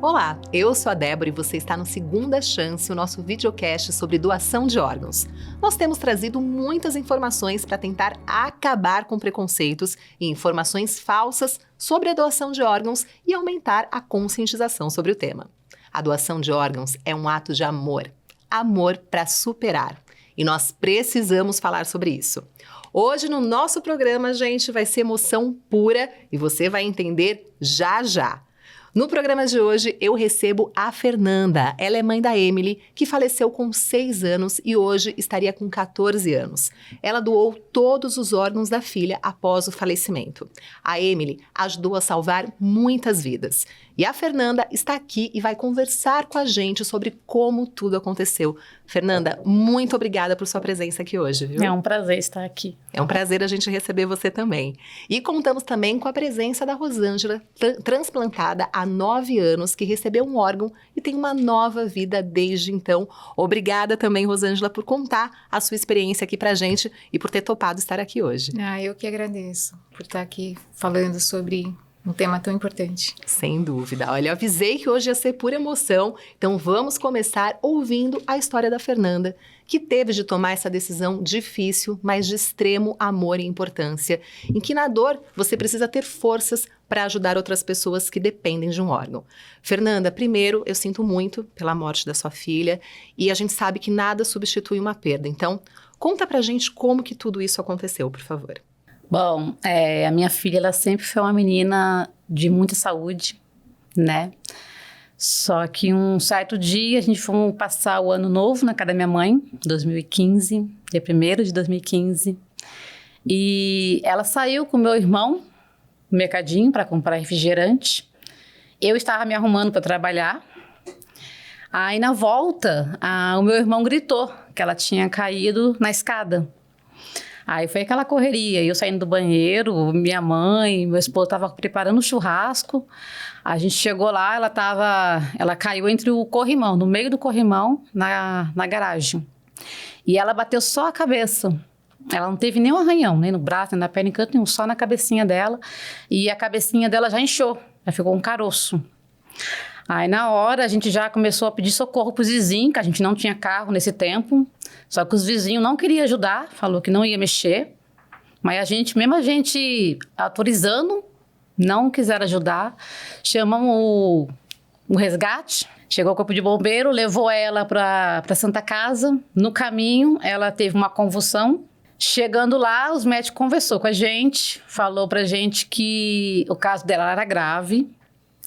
Olá, eu sou a Débora e você está no Segunda Chance, o nosso videocast sobre doação de órgãos. Nós temos trazido muitas informações para tentar acabar com preconceitos e informações falsas sobre a doação de órgãos e aumentar a conscientização sobre o tema. A doação de órgãos é um ato de amor, amor para superar. E nós precisamos falar sobre isso. Hoje no nosso programa, gente, vai ser emoção pura e você vai entender já já. No programa de hoje, eu recebo a Fernanda. Ela é mãe da Emily, que faleceu com 6 anos e hoje estaria com 14 anos. Ela doou todos os órgãos da filha após o falecimento. A Emily ajudou a salvar muitas vidas. E a Fernanda está aqui e vai conversar com a gente sobre como tudo aconteceu. Fernanda, muito obrigada por sua presença aqui hoje, viu? É um prazer estar aqui. É um prazer a gente receber você também. E contamos também com a presença da Rosângela, transplantada há 9 anos, que recebeu um órgão e tem uma nova vida desde então. Obrigada também, Rosângela, por contar a sua experiência aqui pra gente e por ter topado estar aqui hoje. Eu que agradeço por estar aqui falando sobre um tema tão importante. Sem dúvida. Olha, eu avisei que hoje ia ser pura emoção, então vamos começar ouvindo a história da Fernanda, que teve de tomar essa decisão difícil, mas de extremo amor e importância, em que na dor você precisa ter forças para ajudar outras pessoas que dependem de um órgão. Fernanda, primeiro, eu sinto muito pela morte da sua filha, e a gente sabe que nada substitui uma perda, então conta pra gente como que tudo isso aconteceu, por favor. Bom, a minha filha, ela sempre foi uma menina de muita saúde, né? Só que um certo dia, a gente foi passar o ano novo na casa da minha mãe, 2015, dia 1º de 2015. E ela saiu com o meu irmão no mercadinho para comprar refrigerante. Eu estava me arrumando para trabalhar. Aí, na volta, o meu irmão gritou que ela tinha caído na escada. Aí foi aquela correria, eu saindo do banheiro, minha mãe, meu esposo estavam preparando o churrasco. A gente chegou lá, ela caiu entre o corrimão, no meio do corrimão, na garagem. E ela bateu só a cabeça. Ela não teve nenhum arranhão, nem no braço, nem na perna, em canto nenhum, só na cabecinha dela. E a cabecinha dela já inchou, já ficou um caroço. Aí, na hora, a gente já começou a pedir socorro para os vizinhos, que a gente não tinha carro nesse tempo. Só que os vizinhos não queriam ajudar, falou que não ia mexer. Mas mesmo a gente autorizando, não quiseram ajudar. Chamamos o resgate, chegou o corpo de bombeiro, levou ela para Santa Casa. No caminho, ela teve uma convulsão. Chegando lá, os médicos conversou com a gente, falou pra gente que o caso dela era grave,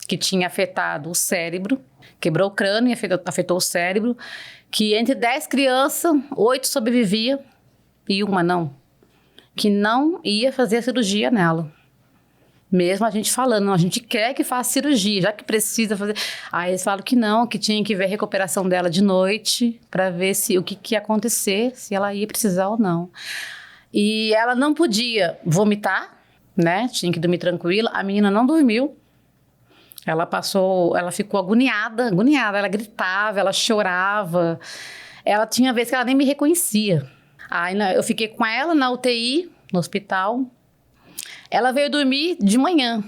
que tinha afetado o cérebro, quebrou o crânio e afetou o cérebro, que entre 10 crianças, 8 sobreviviam e uma não, que não ia fazer a cirurgia nela. Mesmo a gente falando, não, a gente quer que faça cirurgia, já que precisa fazer. Aí eles falam que não, que tinha que ver a recuperação dela de noite, para ver o que ia acontecer, se ela ia precisar ou não. E ela não podia vomitar, né? Tinha que dormir tranquila. A menina não dormiu. Ela ficou agoniada, ela gritava, ela chorava. Ela tinha vezes que ela nem me reconhecia. Aí eu fiquei com ela na UTI, no hospital. Ela veio dormir de manhã,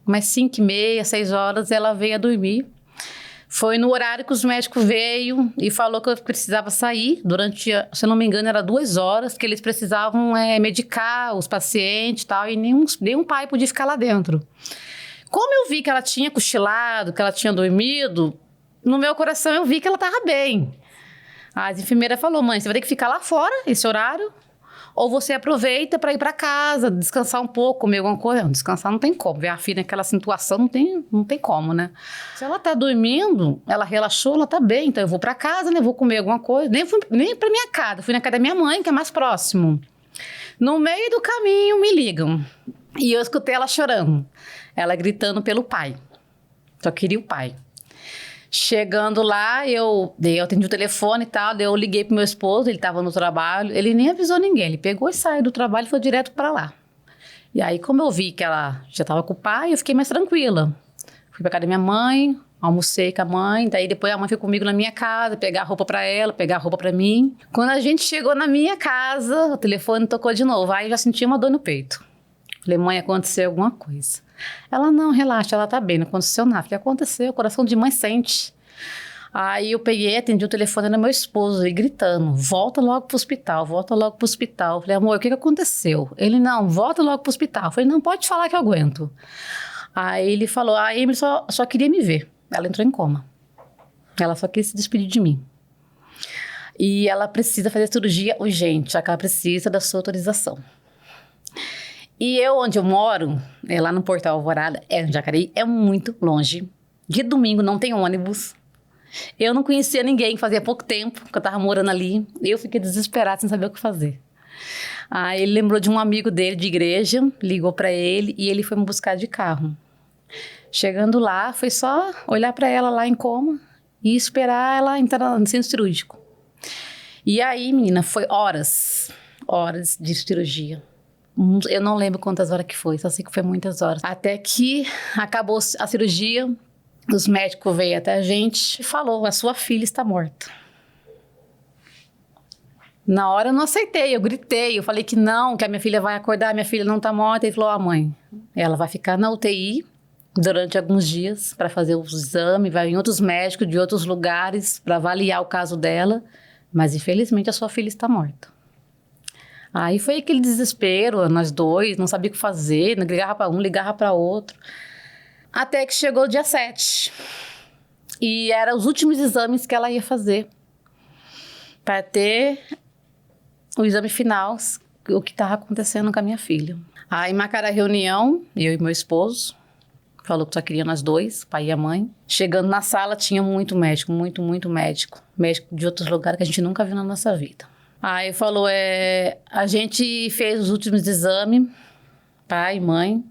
umas 5h30, 6 horas, ela veio a dormir. Foi no horário que os médicos veio e falou que eu precisava sair durante, se eu não me engano, era 2 horas, que eles precisavam medicar os pacientes e tal, e nenhum pai podia ficar lá dentro. Como eu vi que ela tinha cochilado, que ela tinha dormido, no meu coração eu vi que ela estava bem. A enfermeira falou, mãe, você vai ter que ficar lá fora, esse horário, ou você aproveita para ir para casa, descansar um pouco, comer alguma coisa. Não, descansar não tem como, ver a filha naquela situação não tem como, né? Se ela tá dormindo, ela relaxou, ela tá bem, então eu vou para casa, né, vou comer alguma coisa. Nem para minha casa, fui na casa da minha mãe, que é mais próximo. No meio do caminho, me ligam. E eu escutei ela chorando. Ela gritando pelo pai. Só queria o pai. Chegando lá, eu atendi o telefone e tal, daí eu liguei pro meu esposo, ele estava no trabalho, ele nem avisou ninguém, ele pegou e saiu do trabalho e foi direto para lá. E aí, como eu vi que ela já estava com o pai, eu fiquei mais tranquila. Fui pra casa da minha mãe, almocei com a mãe, daí depois a mãe foi comigo na minha casa, pegar roupa para ela, pegar roupa para mim. Quando a gente chegou na minha casa, o telefone tocou de novo, aí eu já senti uma dor no peito. Falei, mãe, aconteceu alguma coisa. Ela, não, relaxa, ela tá bem, não aconteceu nada. O que aconteceu? O coração de mãe sente. Aí eu peguei, atendi o telefone, era meu esposo, ele gritando, volta logo pro hospital, volta logo pro hospital. Eu falei, amor, o que aconteceu? Ele, não, volta logo pro hospital. Eu falei, não, pode falar que eu aguento. Aí ele falou, a Emily só queria me ver. Ela entrou em coma. Ela só quis se despedir de mim. E ela precisa fazer cirurgia urgente, já que ela precisa da sua autorização. E onde eu moro, lá no Portal Alvorada, no Jacareí, é muito longe. Dia de domingo não tem ônibus. Eu não conhecia ninguém, fazia pouco tempo que eu tava morando ali. Eu fiquei desesperada, sem saber o que fazer. Aí ele lembrou de um amigo dele de igreja, ligou pra ele e ele foi me buscar de carro. Chegando lá, foi só olhar pra ela lá em coma e esperar ela entrar no centro cirúrgico. E aí, menina, foi horas de cirurgia. Eu não lembro quantas horas que foi, só sei que foi muitas horas. Até que acabou a cirurgia, os médicos veio até a gente e falou, a sua filha está morta. Na hora eu não aceitei, eu gritei, eu falei que não, que a minha filha vai acordar, minha filha não está morta. Ele falou, mãe, ela vai ficar na UTI durante alguns dias para fazer os exames, vai em outros médicos de outros lugares para avaliar o caso dela, mas infelizmente a sua filha está morta. Aí foi aquele desespero, nós dois, não sabia o que fazer, ligava para um, ligava para outro. Até que chegou o dia 7. E eram os últimos exames que ela ia fazer. Para ter o exame final, o que estava acontecendo com a minha filha. Aí marcaram a reunião, eu e meu esposo. Falou que só queria nós dois, o pai e a mãe. Chegando na sala, tinha muito médico, muito médico. Médico de outros lugares que a gente nunca viu na nossa vida. Aí falou, a gente fez os últimos exames, pai e mãe,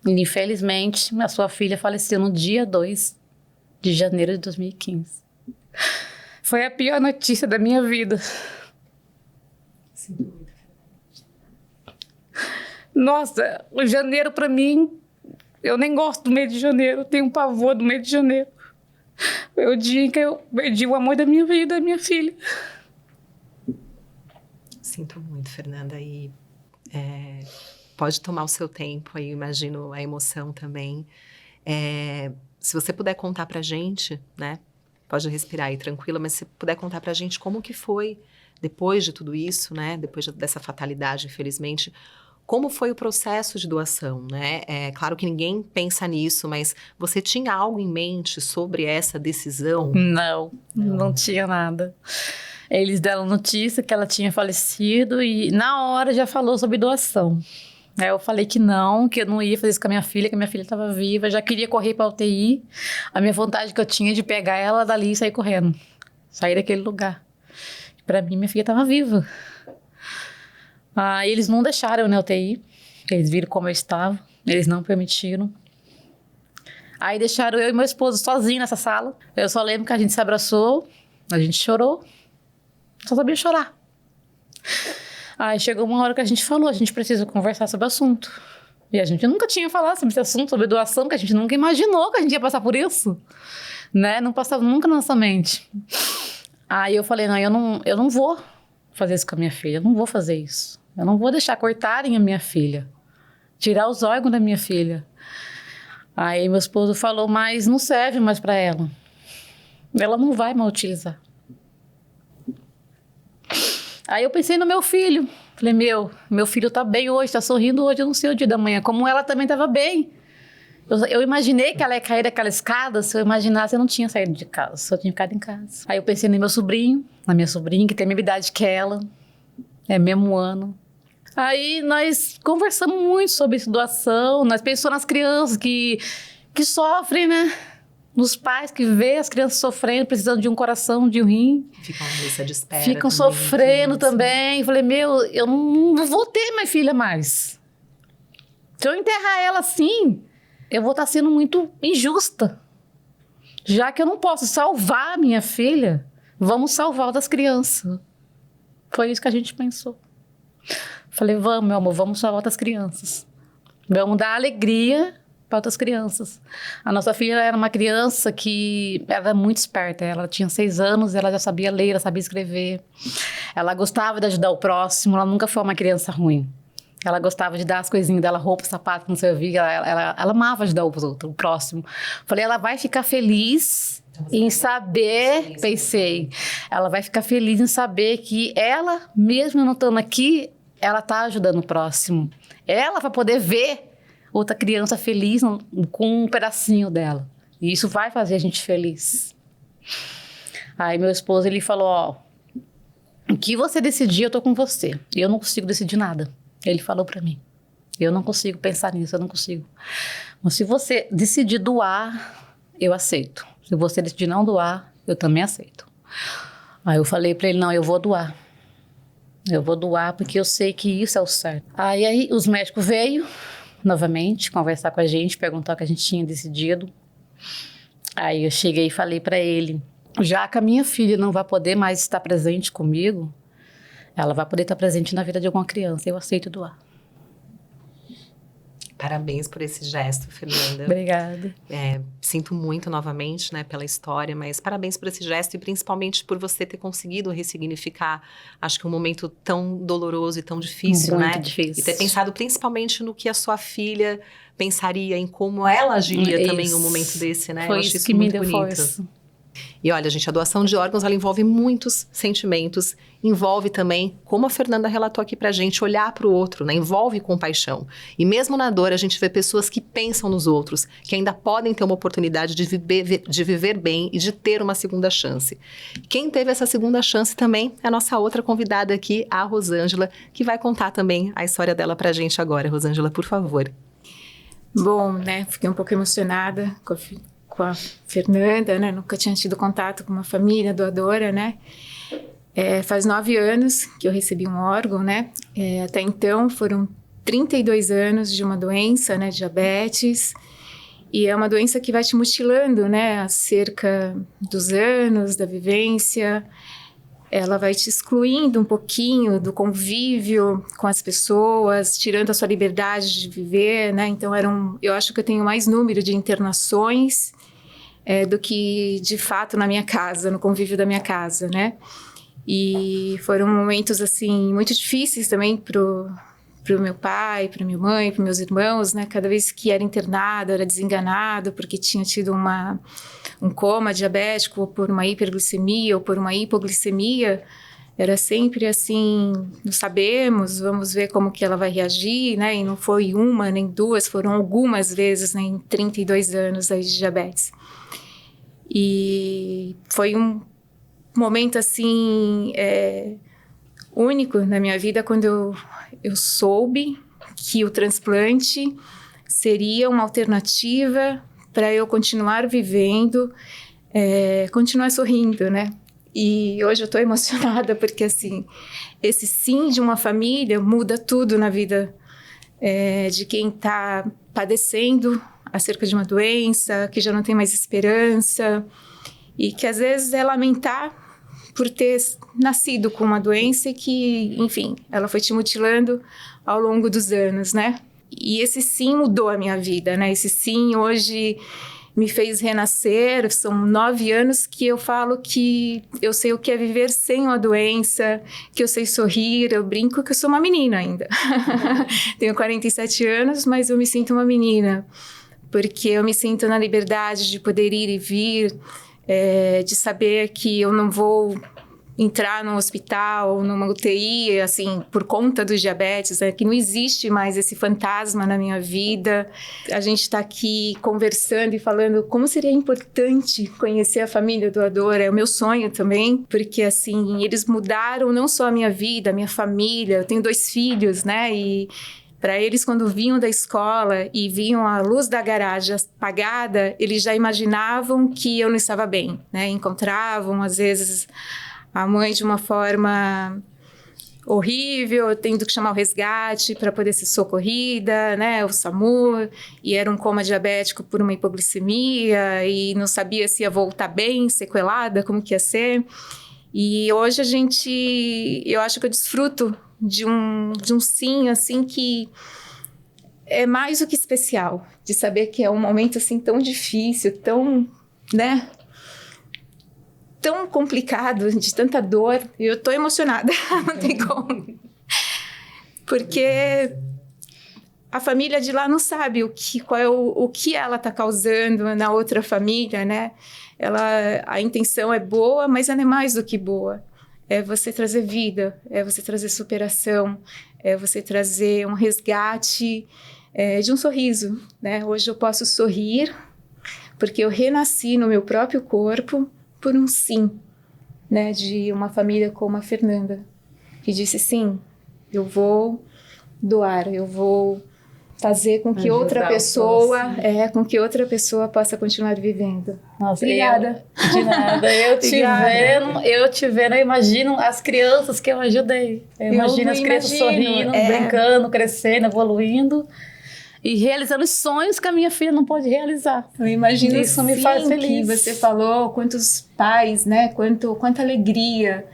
e infelizmente a sua filha faleceu no dia 2 de janeiro de 2015. Foi a pior notícia da minha vida. Nossa, o janeiro pra mim, eu nem gosto do mês de janeiro, eu tenho um pavor do mês de janeiro. Foi o dia em que eu perdi o amor da minha vida, da minha filha. Sinto muito, Fernanda, e pode tomar o seu tempo, aí eu imagino a emoção também. Se você puder contar pra gente, né, pode respirar aí tranquila, mas se puder contar pra gente como que foi depois de tudo isso, né, depois dessa fatalidade, infelizmente, como foi o processo de doação, né? É claro que ninguém pensa nisso, mas você tinha algo em mente sobre essa decisão? Não tinha nada. Eles deram notícia que ela tinha falecido e na hora já falou sobre doação. Aí eu falei que eu não ia fazer isso com a minha filha, que a minha filha estava viva, já queria correr para a UTI. A minha vontade que eu tinha de pegar ela dali e sair correndo. Sair daquele lugar. Para mim, minha filha estava viva. Aí eles não deixaram eu na UTI. Eles viram como eu estava. Eles não permitiram. Aí deixaram eu e meu esposo sozinhos nessa sala. Eu só lembro que a gente se abraçou, a gente chorou. Só sabia chorar. Aí chegou uma hora que a gente falou, a gente precisa conversar sobre o assunto. E a gente nunca tinha falado sobre esse assunto, sobre doação, que a gente nunca imaginou que a gente ia passar por isso. Né? Não passava nunca na nossa mente. Aí eu falei, eu não vou fazer isso com a minha filha, eu não vou fazer isso. Eu não vou deixar cortarem a minha filha. Tirar os órgãos da minha filha. Aí meu esposo falou, mas não serve mais para ela. Ela não vai mais utilizar. Aí eu pensei no meu filho. Falei, meu filho tá bem hoje, tá sorrindo hoje, eu não sei o dia da manhã. Como ela também tava bem. Eu imaginei que ela ia cair daquela escada. Se eu imaginasse, eu não tinha saído de casa. Só tinha ficado em casa. Aí eu pensei no meu sobrinho, na minha sobrinha, que tem a mesma idade que ela. É mesmo ano. Aí nós conversamos muito sobre essa doação. Nós pensamos nas crianças que sofrem, né? Nos pais que vê as crianças sofrendo, precisando de um coração, de um rim. Ficam na lista de espera. Ficam sofrendo também. Falei, eu não vou ter minha filha mais. Se eu enterrar ela assim, eu vou estar sendo muito injusta. Já que eu não posso salvar a minha filha, vamos salvar o das crianças. Foi isso que a gente pensou. Falei, vamos, meu amor, vamos salvar outras crianças. Vamos dar alegria para outras crianças. A nossa filha era uma criança que era muito esperta. Ela tinha 6 anos, ela já sabia ler, ela sabia escrever. Ela gostava de ajudar o próximo, ela nunca foi uma criança ruim. Ela gostava de dar as coisinhas dela, roupa, sapato, não sei o que. Ela amava ajudar o próximo. Falei, ela vai ficar feliz em saber, pensei, ela vai ficar feliz em saber que ela, mesmo não estando aqui, ela tá ajudando o próximo. Ela vai poder ver outra criança feliz com um pedacinho dela. E isso vai fazer a gente feliz. Aí meu esposo, ele falou, ó, o que você decidir, eu tô com você. Eu não consigo decidir nada. Ele falou pra mim. Eu não consigo pensar nisso, eu não consigo. Mas se você decidir doar, eu aceito. Se você decidir não doar, eu também aceito. Aí eu falei pra ele, não, eu vou doar. Eu vou doar porque eu sei que isso é o certo. Aí os médicos veio novamente conversar com a gente, perguntar o que a gente tinha decidido. Aí eu cheguei e falei pra ele, já que a minha filha não vai poder mais estar presente comigo, ela vai poder estar presente na vida de alguma criança. Eu aceito doar. Parabéns por esse gesto, Fernanda. Obrigada. Sinto muito novamente, né, pela história, mas parabéns por esse gesto e principalmente por você ter conseguido ressignificar, acho que um momento tão doloroso e tão difícil, muito, né? Muito difícil. E ter pensado principalmente no que a sua filha pensaria, em como ela agiria também em um momento desse, né? Foi Eu acho isso que muito me deu bonito. força. E olha, gente, a doação de órgãos, ela envolve muitos sentimentos, envolve também, como a Fernanda relatou aqui pra gente, olhar pro outro, né? Envolve compaixão. E mesmo na dor, a gente vê pessoas que pensam nos outros, que ainda podem ter uma oportunidade de viver bem e de ter uma segunda chance. Quem teve essa segunda chance também é a nossa outra convidada aqui, a Rosângela, que vai contar também a história dela pra gente agora. Rosângela, por favor. Bom, né, fiquei um pouco emocionada com a Fernanda, né? Nunca tinha tido contato com uma família doadora, né? Faz 9 anos que eu recebi um órgão, né? Até então foram 32 anos de uma doença, né? Diabetes. E é uma doença que vai te mutilando, né? Acerca dos anos, da vivência. Ela vai te excluindo um pouquinho do convívio com as pessoas, tirando a sua liberdade de viver, né? Então, eu acho que eu tenho mais número de internações do que, de fato, na minha casa, no convívio da minha casa, né? E foram momentos, assim, muito difíceis também pro meu pai, pra minha mãe, pros meus irmãos, né? Cada vez que era internado, era desenganado, porque tinha tido um coma diabético, ou por uma hiperglicemia, ou por uma hipoglicemia. Era sempre assim, não sabemos, vamos ver como que ela vai reagir, né? E não foi uma, nem duas, foram algumas vezes, né? Em 32 anos aí de diabetes. E foi um momento, assim, único na minha vida, quando eu soube que o transplante seria uma alternativa para eu continuar vivendo, continuar sorrindo, né? E hoje eu estou emocionada porque, assim, esse sim de uma família muda tudo na vida de quem está padecendo acerca de uma doença, que já não tem mais esperança e que às vezes é lamentar por ter nascido com uma doença e que, enfim, ela foi te mutilando ao longo dos anos, né? E esse sim mudou a minha vida, né? Esse sim hoje me fez renascer. São 9 anos que eu falo que eu sei o que é viver sem uma doença, que eu sei sorrir. Eu brinco que eu sou uma menina ainda. Tenho 47 anos, mas eu me sinto uma menina, porque eu me sinto na liberdade de poder ir e vir, de saber que eu não vou entrar num hospital, numa UTI, assim, por conta do diabetes, que não existe mais esse fantasma na minha vida. A gente está aqui conversando e falando como seria importante conhecer a família doadora. É o meu sonho também, porque, assim, eles mudaram não só a minha vida, a minha família. Eu tenho 2 filhos, né, e para eles, quando vinham da escola e viam a luz da garagem apagada, eles já imaginavam que eu não estava bem, né? Encontravam, às vezes, a mãe de uma forma horrível, tendo que chamar o resgate para poder ser socorrida, né? O SAMU, e era um coma diabético por uma hipoglicemia e não sabia se ia voltar bem, sequelada, como que ia ser. E hoje eu acho que eu desfruto de um sim, assim, que é mais do que especial, de saber que é um momento, assim, tão difícil, tão, né, tão complicado, de tanta dor. E eu tô emocionada, não tem como. Porque a família de lá não sabe o que ela está causando na outra família, né? A intenção é boa, mas ela é mais do que boa. É você trazer vida, é você trazer superação, é você trazer um resgate de um sorriso, né? Hoje eu posso sorrir porque eu renasci no meu próprio corpo por um sim, né? De uma família como a Fernanda, que disse sim, eu vou doar, eu vou fazer com que outra pessoa, possa continuar vivendo. Nossa, obrigada. De nada. Eu te vendo, eu imagino as crianças que eu ajudei. Eu imagino as crianças sorrindo, brincando, crescendo, evoluindo e realizando os sonhos que a minha filha não pode realizar. Eu imagino isso me faz feliz. Que você falou quantos pais, né? Quanta alegria.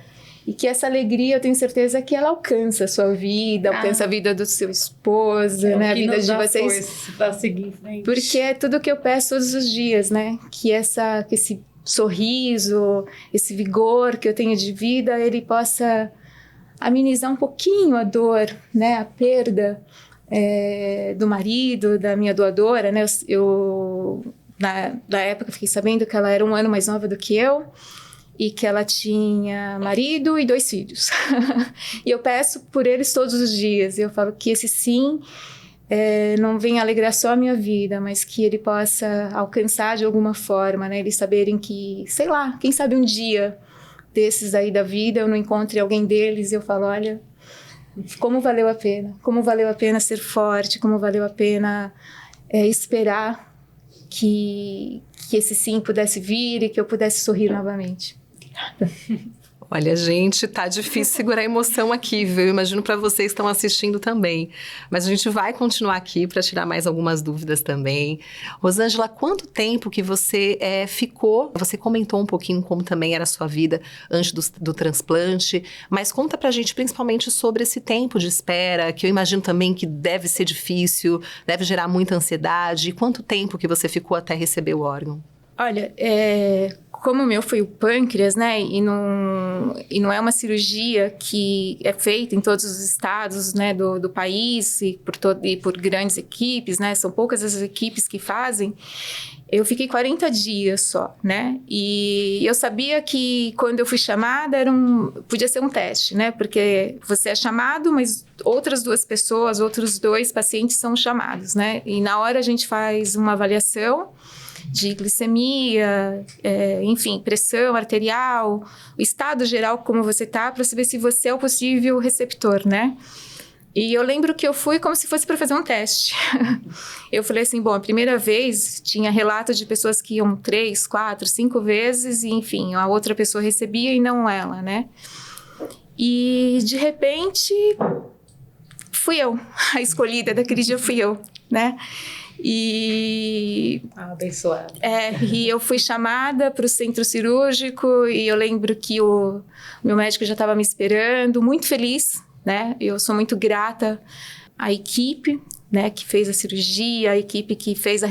E que essa alegria, eu tenho certeza que ela alcança a sua vida, alcança a vida do seu esposo, né? A vida de vocês. Para seguir em frente. Porque é tudo que eu peço todos os dias, né? Que esse sorriso, esse vigor que eu tenho de vida, ele possa amenizar um pouquinho a dor, né? A perda do marido, da minha doadora, né? Na época, fiquei sabendo que ela era 1 ano mais nova do que eu. E que ela tinha marido e 2 filhos. E eu peço por eles todos os dias. Eu falo que esse sim não venha alegrar só a minha vida, mas que ele possa alcançar de alguma forma, né? Eles saberem que, sei lá, quem sabe um dia desses aí da vida eu não encontre alguém deles e eu falo, olha, como valeu a pena ser forte, como valeu a pena esperar que esse sim pudesse vir e que eu pudesse sorrir novamente. Olha, gente, tá difícil segurar a emoção aqui, viu? Eu imagino para vocês que estão assistindo também. Mas a gente vai continuar aqui para tirar mais algumas dúvidas também. Rosângela, quanto tempo que você ficou? Você comentou um pouquinho como também era a sua vida antes do transplante, mas conta pra gente principalmente sobre esse tempo de espera, que eu imagino também que deve ser difícil, deve gerar muita ansiedade. E quanto tempo que você ficou até receber o órgão? Olha, como o meu foi o pâncreas, né, e não é uma cirurgia que é feita em todos os estados, né, do país e por grandes equipes, né, são poucas as equipes que fazem, eu fiquei 40 dias só, né, e eu sabia que quando eu fui chamada podia ser um teste, né, porque você é chamado, mas outras 2 pessoas, outros 2 pacientes são chamados, né, e na hora a gente faz uma avaliação de glicemia, enfim, pressão arterial, o estado geral como você está, para saber se você é o possível receptor, né? E eu lembro que eu fui como se fosse para fazer um teste. Eu falei assim, bom, a primeira vez tinha relato de pessoas que iam 3, 4, 5 vezes e, enfim, a outra pessoa recebia e não ela, né? E, de repente, fui eu, a escolhida daquele dia fui eu, né? E abençoada. E eu fui chamada para o centro cirúrgico e eu lembro que o meu médico já estava me esperando, muito feliz, né? Eu sou muito grata à equipe, né, que fez a cirurgia, a equipe que fez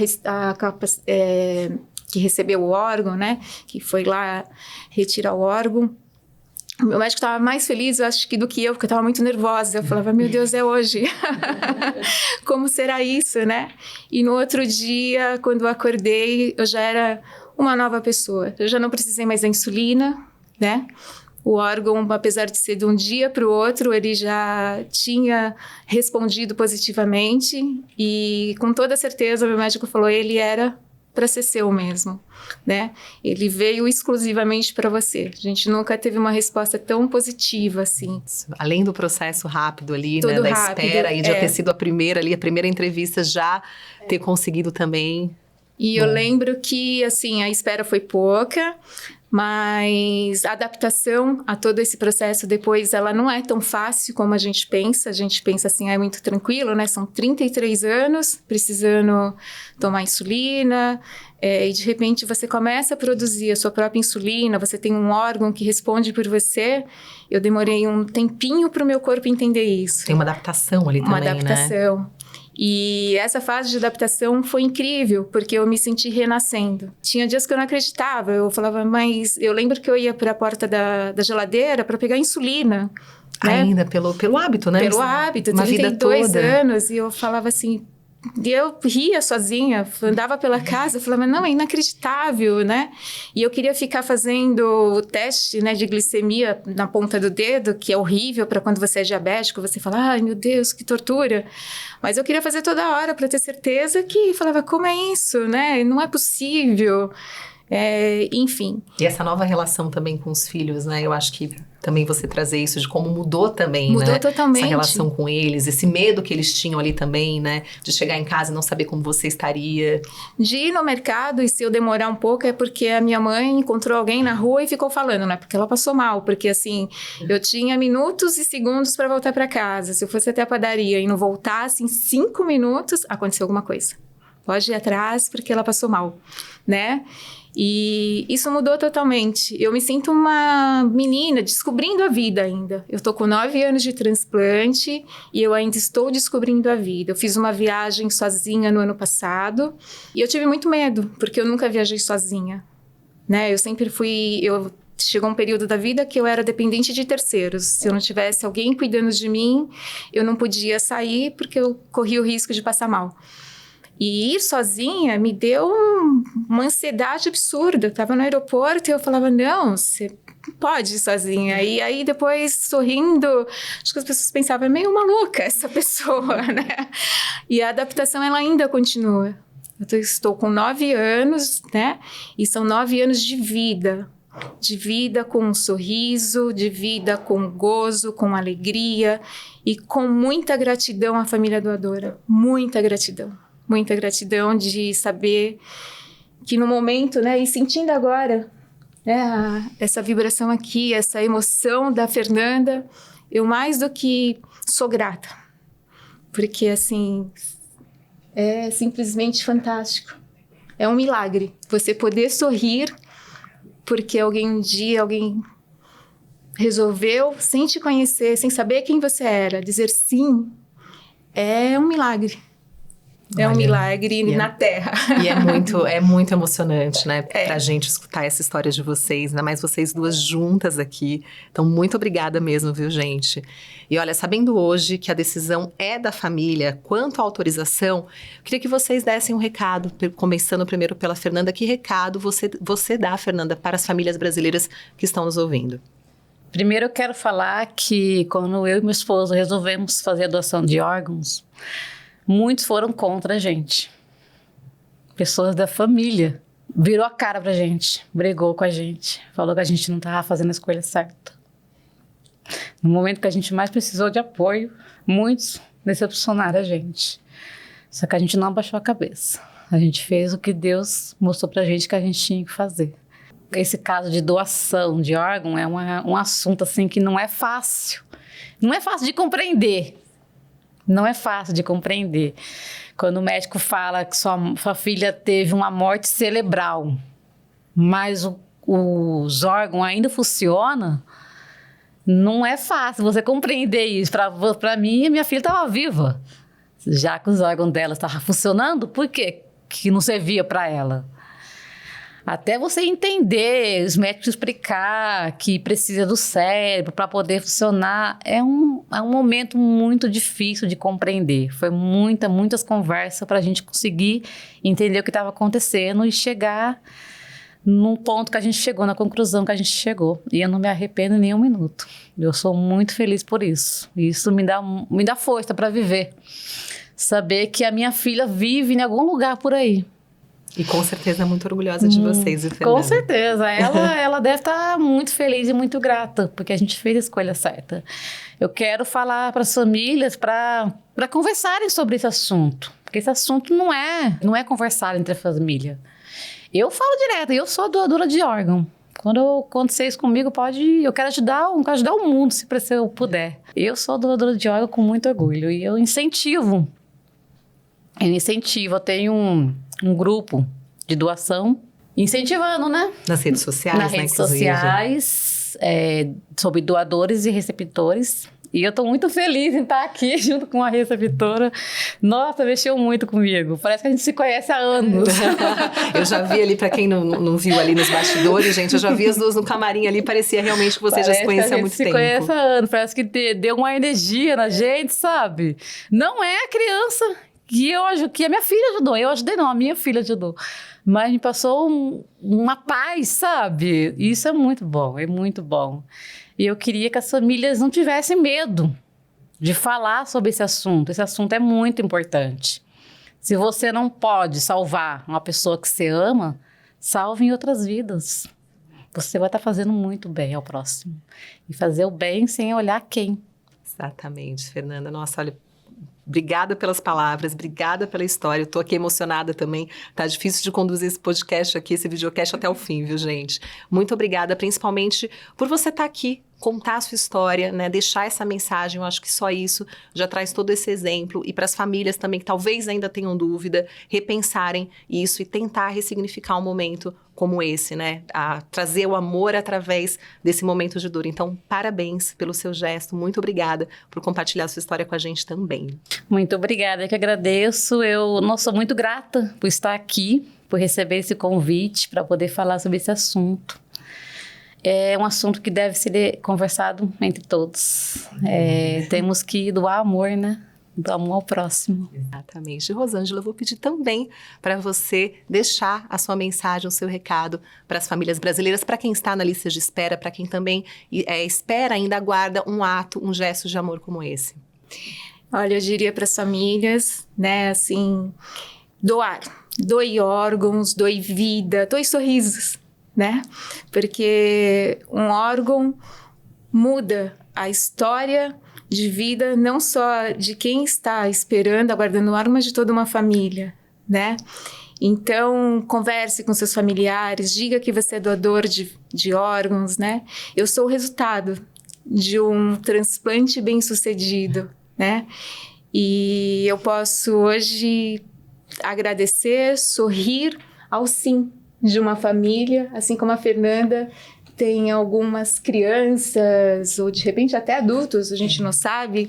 que recebeu o órgão, né, que foi lá retirar o órgão. O meu médico estava mais feliz, eu acho, do que eu, porque eu estava muito nervosa. Eu falava, meu Deus, é hoje. Como será isso, né? E no outro dia, quando eu acordei, eu já era uma nova pessoa. Eu já não precisei mais da insulina, né? O órgão, apesar de ser de um dia para o outro, ele já tinha respondido positivamente. E com toda certeza, meu médico falou, ele era para ser seu mesmo, né? Ele veio exclusivamente para você. A gente nunca teve uma resposta tão positiva assim. Além do processo rápido ali, tudo né, da rápido, espera e de já ter sido a primeira entrevista, já ter conseguido também. E eu lembro que, assim, a espera foi pouca, mas a adaptação a todo esse processo depois, ela não é tão fácil como a gente pensa. A gente pensa assim, é muito tranquilo, né? São 33 anos precisando tomar insulina, e de repente você começa a produzir a sua própria insulina, você tem um órgão que responde por você. Eu demorei um tempinho para o meu corpo entender isso. Tem uma adaptação ali também, né? Uma adaptação. E essa fase de adaptação foi incrível, porque eu me senti renascendo. Tinha dias que eu não acreditava, eu falava, mas eu lembro que eu ia para a porta da geladeira para pegar insulina. né? Ainda pelo hábito, né? Pelo hábito, uma vida 32 toda. anos, e eu falava assim, e eu ria sozinha, andava pela casa, falava, não, é inacreditável, né? E eu queria ficar fazendo o teste, né, de glicemia na ponta do dedo, que é horrível para quando você é diabético, você fala, ai meu Deus, que tortura. Mas eu queria fazer toda hora para ter certeza que, falava, como é isso, né? Não é possível. Enfim. E essa nova relação também com os filhos, né? Eu acho que também você trazer isso de como mudou também, Mudou né? totalmente. Essa relação com eles, esse medo que eles tinham ali também, né? De chegar em casa e não saber como você estaria. De ir no mercado, e se eu demorar um pouco é porque a minha mãe encontrou alguém na rua e ficou falando, né? Porque ela passou mal, porque assim, eu tinha minutos e segundos para voltar para casa. Se eu fosse até a padaria e não voltasse em 5 minutos, aconteceu alguma coisa. Pode ir atrás porque ela passou mal, né? E isso mudou totalmente. Eu me sinto uma menina descobrindo a vida ainda. Eu tô com 9 anos de transplante e eu ainda estou descobrindo a vida. Eu fiz uma viagem sozinha no ano passado e eu tive muito medo, porque eu nunca viajei sozinha, né? Eu sempre fui... Chegou um período da vida que eu era dependente de terceiros. Se eu não tivesse alguém cuidando de mim, eu não podia sair porque eu corria o risco de passar mal. E ir sozinha me deu uma ansiedade absurda. Eu estava no aeroporto e eu falava, não, você não pode ir sozinha. E aí depois, sorrindo, acho que as pessoas pensavam, é meio maluca essa pessoa, né? E a adaptação, ela ainda continua. Eu estou com 9 anos, né? E são 9 anos de vida. De vida com um sorriso, de vida com gozo, com alegria e com muita gratidão à família doadora. Muita gratidão. Muita gratidão de saber que no momento, né, e sentindo agora, né, essa vibração aqui, essa emoção da Fernanda, eu mais do que sou grata, porque assim, é simplesmente fantástico. É um milagre você poder sorrir porque um dia alguém resolveu, sem te conhecer, sem saber quem você era, dizer sim, é um milagre. É um milagre na Terra. E é muito emocionante, né? Pra gente escutar essa história de vocês, ainda mais vocês duas juntas aqui. Então, muito obrigada mesmo, viu, gente? E olha, sabendo hoje que a decisão é da família quanto à autorização, eu queria que vocês dessem um recado, começando primeiro pela Fernanda. Que recado você dá, Fernanda, para as famílias brasileiras que estão nos ouvindo? Primeiro eu quero falar que quando eu e meu esposo resolvemos fazer a doação de órgãos, muitos foram contra a gente. Pessoas da família. Virou a cara pra gente, brigou com a gente, falou que a gente não estava fazendo a escolha certa. No momento que a gente mais precisou de apoio, muitos decepcionaram a gente. Só que a gente não abaixou a cabeça. A gente fez o que Deus mostrou pra gente que a gente tinha que fazer. Esse caso de doação de órgão é um assunto assim que não é fácil. Não é fácil de compreender. Não é fácil de compreender. Quando o médico fala que sua filha teve uma morte cerebral, mas os órgãos ainda funcionam, não é fácil você compreender isso. Para mim, minha filha estava viva. Já que os órgãos dela estavam funcionando, por que não servia para ela? Até você entender, os médicos explicar que precisa do cérebro para poder funcionar, é um momento muito difícil de compreender. Foi muitas conversas para a gente conseguir entender o que estava acontecendo e chegar num ponto que a gente chegou, na conclusão que a gente chegou. E eu não me arrependo nem um minuto. Eu sou muito feliz por isso. Isso me dá força para viver. Saber que a minha filha vive em algum lugar por aí. E com certeza muito orgulhosa de vocês, Fernanda. Com certeza. Ela deve estar muito feliz e muito grata, porque a gente fez a escolha certa. Eu quero falar para as famílias para conversarem sobre esse assunto. Porque esse assunto não é conversar entre a família. Eu falo direto, eu sou doadora de órgão. Quando acontecer isso comigo, eu quero ajudar o mundo, se eu puder. Eu sou doadora de órgão com muito orgulho. E eu incentivo. Eu tenho um grupo de doação, incentivando, né? Nas redes sociais, Nas redes sociais. sobre doadores e receptores. E eu tô muito feliz em estar aqui junto com a receptora. Nossa, mexeu muito comigo. Parece que a gente se conhece há anos. Eu já vi ali, pra quem não viu ali nos bastidores, gente, eu já vi as duas no camarim ali, parecia realmente que você já se conhecia há muito tempo. Parece que a gente se conhece há anos, parece que deu uma energia na gente, sabe? Não é a criança que a minha filha ajudou, eu ajudei não, a minha filha ajudou. Mas me passou uma paz, sabe? Isso é muito bom, é muito bom. E eu queria que as famílias não tivessem medo de falar sobre esse assunto. Esse assunto é muito importante. Se você não pode salvar uma pessoa que você ama, salve em outras vidas. Você vai estar fazendo muito bem ao próximo. E fazer o bem sem olhar quem. Exatamente, Fernanda. Nossa, olha, obrigada pelas palavras, obrigada pela história. Eu tô aqui emocionada também. Tá difícil de conduzir esse podcast aqui, esse videocast até o fim, viu, gente? Muito obrigada, principalmente por você estar aqui, contar a sua história, né? Deixar essa mensagem. Eu acho que só isso já traz todo esse exemplo. E para as famílias também que talvez ainda tenham dúvida, repensarem isso e tentar ressignificar um momento como esse, né? A trazer o amor através desse momento de dor. Então, parabéns pelo seu gesto. Muito obrigada por compartilhar a sua história com a gente também. Muito obrigada, eu que agradeço. Eu sou muito grata por estar aqui, por receber esse convite para poder falar sobre esse assunto. É um assunto que deve ser conversado entre todos. Temos que doar amor, né? Do amor ao próximo. Exatamente. Rosângela, eu vou pedir também para você deixar a sua mensagem, o seu recado para as famílias brasileiras, para quem está na lista de espera, para quem também espera, ainda aguarda um ato, um gesto de amor como esse. Olha, eu diria para as famílias, né, assim, doar. Doe órgãos, doe vida, doe sorrisos, né? Porque um órgão muda a história de vida, não só de quem está esperando, aguardando o órgão, mas de toda uma família, né? Então, converse com seus familiares, diga que você é doador de órgãos, né? Eu sou o resultado de um transplante bem-sucedido, né? E eu posso hoje agradecer, sorrir ao sim de uma família, assim como a Fernanda tem algumas crianças, ou de repente até adultos, a gente não sabe,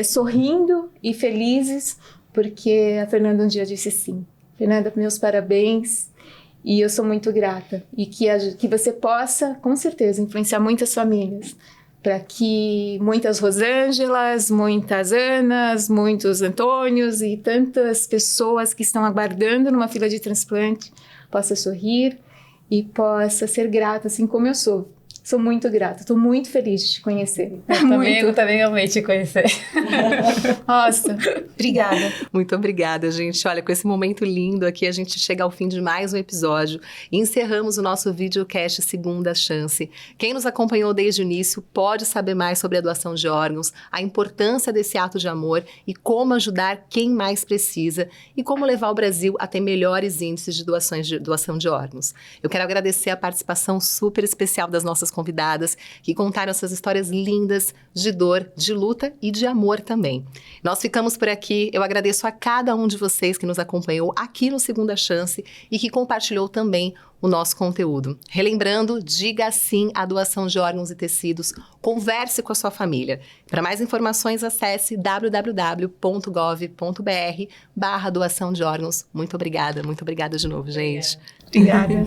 sorrindo e felizes, porque a Fernanda um dia disse sim. Fernanda, meus parabéns, e eu sou muito grata. E que você possa, com certeza, influenciar muitas famílias, para que muitas Rosângelas, muitas Anas, muitos Antônios e tantas pessoas que estão aguardando numa fila de transplante possa sorrir e possa ser grata, assim como eu sou. Sou muito grata, estou muito feliz de te conhecer. Eu também amei te conhecer. Nossa, obrigada. Muito obrigada, gente. Olha, com esse momento lindo aqui, a gente chega ao fim de mais um episódio e encerramos o nosso videocast Segunda Chance. Quem nos acompanhou desde o início pode saber mais sobre a doação de órgãos, a importância desse ato de amor e como ajudar quem mais precisa e como levar o Brasil a ter melhores índices de doação de órgãos. Eu quero agradecer a participação super especial das nossas convidadas que contaram essas histórias lindas de dor, de luta e de amor também. Nós ficamos por aqui. Eu agradeço a cada um de vocês que nos acompanhou aqui no Segunda Chance e que compartilhou também o nosso conteúdo. Relembrando, diga sim à doação de órgãos e tecidos, converse com a sua família. Para mais informações, acesse www.gov.br/doação de órgãos. Muito obrigada de novo, gente. Obrigada.